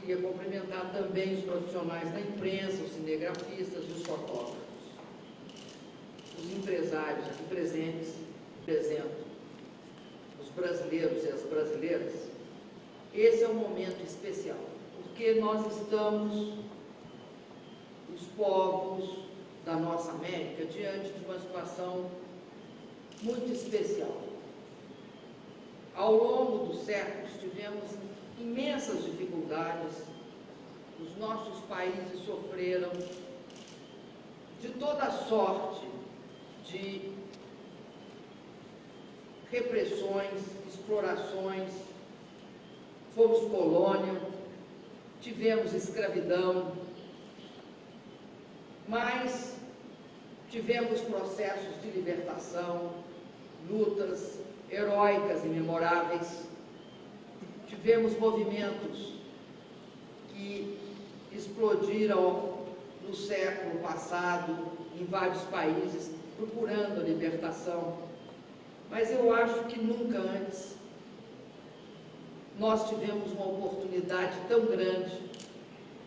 queria cumprimentar também os profissionais da imprensa, os cinegrafistas e os fotógrafos, os empresários aqui presentes, represento os brasileiros e as brasileiras. Esse é um momento especial, porque nós estamos, os povos da nossa América, diante de uma situação muito especial. Ao longo dos séculos, tivemos imensas dificuldades, os nossos países sofreram de toda sorte de repressões, explorações, fomos colônia, tivemos escravidão, mas tivemos processos de libertação, lutas heróicas e memoráveis, tivemos movimentos que explodiram no século passado em vários países, procurando a libertação, mas eu acho que nunca antes nós tivemos uma oportunidade tão grande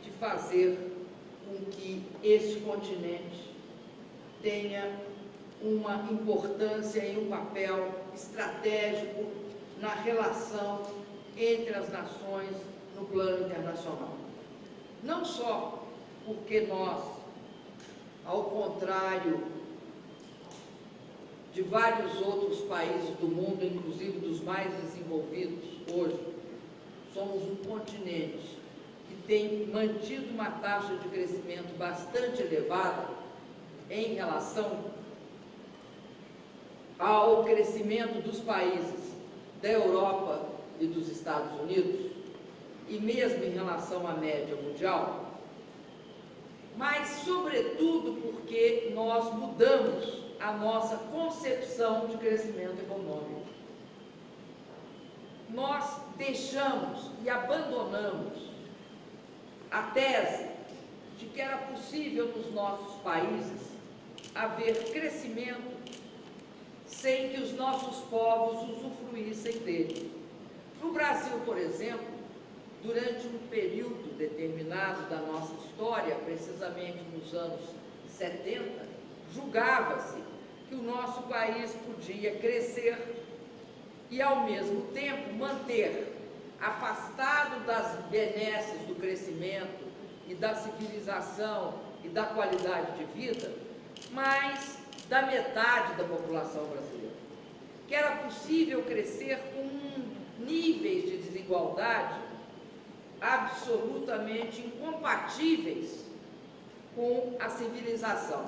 de fazer com que este continente tenha uma importância e um papel estratégico na relação entre as nações no plano internacional. Não só porque nós, ao contrário de vários outros países do mundo, inclusive dos mais desenvolvidos hoje, somos um continente que tem mantido uma taxa de crescimento bastante elevada em relação ao crescimento dos países da Europa e dos Estados Unidos, e mesmo em relação à média mundial, mas sobretudo porque nós mudamos a nossa concepção de crescimento econômico. Nós deixamos e abandonamos a tese de que era possível nos nossos países haver crescimento sem que os nossos povos usufruíssem dele. No Brasil, por exemplo, durante um período determinado da nossa história, precisamente nos anos 70, julgava-se que o nosso país podia crescer e, ao mesmo tempo, manter afastado das benesses do crescimento e da civilização e da qualidade de vida, mais da metade da população brasileira. Que era possível crescer com níveis de desigualdade absolutamente incompatíveis com a civilização.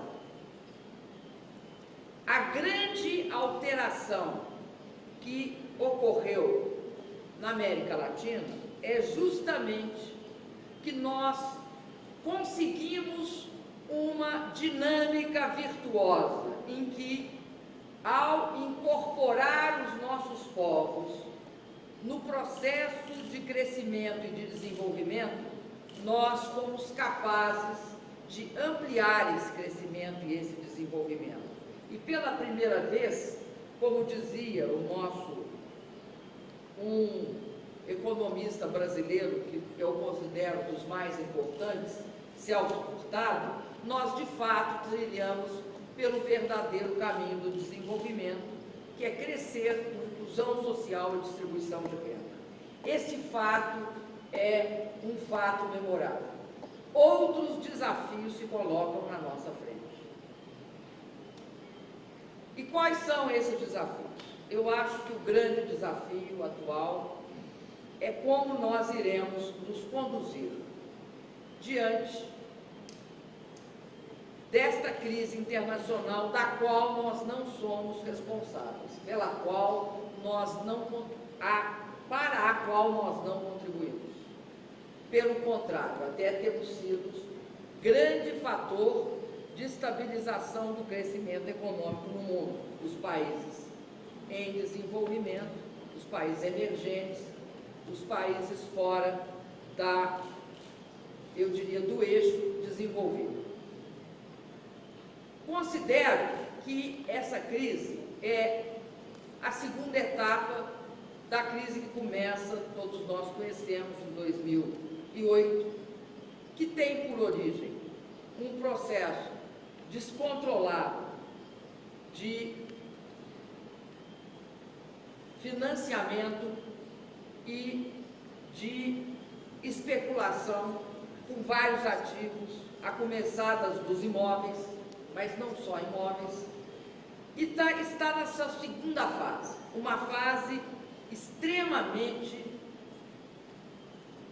A grande alteração que ocorreu na América Latina é justamente que nós conseguimos uma dinâmica virtuosa em que, ao incorporar os nossos povos no processo de crescimento e de desenvolvimento, nós fomos capazes de ampliar esse crescimento e esse desenvolvimento. E pela primeira vez, como dizia um economista brasileiro, que eu considero dos mais importantes, Celso Furtado, nós de fato trilhamos pelo verdadeiro caminho do desenvolvimento, que é crescer com inclusão social e distribuição de renda. Esse fato é um fato memorável. Outros desafios se colocam na nossa frente. E quais são esses desafios? Eu acho que o grande desafio atual é como nós iremos nos conduzir diante desta crise internacional da qual nós não somos responsáveis, para a qual nós não contribuímos. Pelo contrário, até temos sido grande fator de estabilização do crescimento econômico no mundo, os países em desenvolvimento, os países emergentes, os países fora eu diria, do eixo desenvolvido. Considero que essa crise é a segunda etapa da crise que começa, todos nós conhecemos, em 2008, 2008, que tem por origem um processo descontrolado de financiamento e de especulação com vários ativos, a começar dos imóveis, mas não só imóveis, e está na sua segunda fase, uma fase extremamente,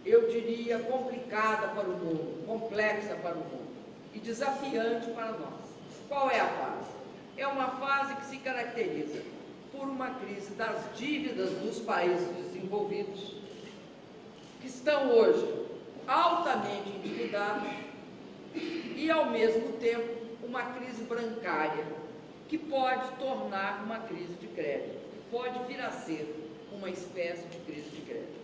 eu diria, complicada para o mundo, complexa para o mundo e desafiante para nós. Qual é a fase? É uma fase que se caracteriza por uma crise das dívidas dos países desenvolvidos, que estão hoje altamente endividados, e, ao mesmo tempo, uma crise bancária, que pode tornar uma crise de crédito, que pode vir a ser uma espécie de crise de crédito,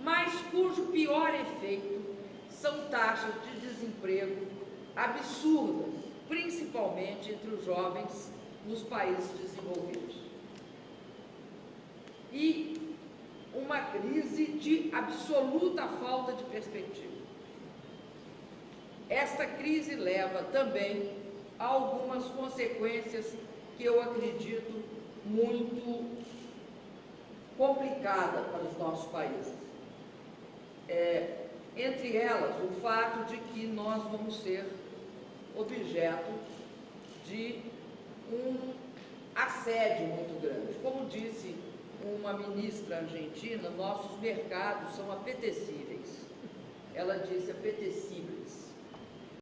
mas cujo pior efeito são taxas de desemprego absurdas, principalmente entre os jovens nos países desenvolvidos, e uma crise de absoluta falta de perspectiva. Esta crise leva também a algumas consequências que eu acredito muito complicadas para os nossos países. Entre elas, o fato de que nós vamos ser objeto de um assédio muito grande. Como disse uma ministra argentina, nossos mercados são apetecíveis. Ela disse apetecíveis.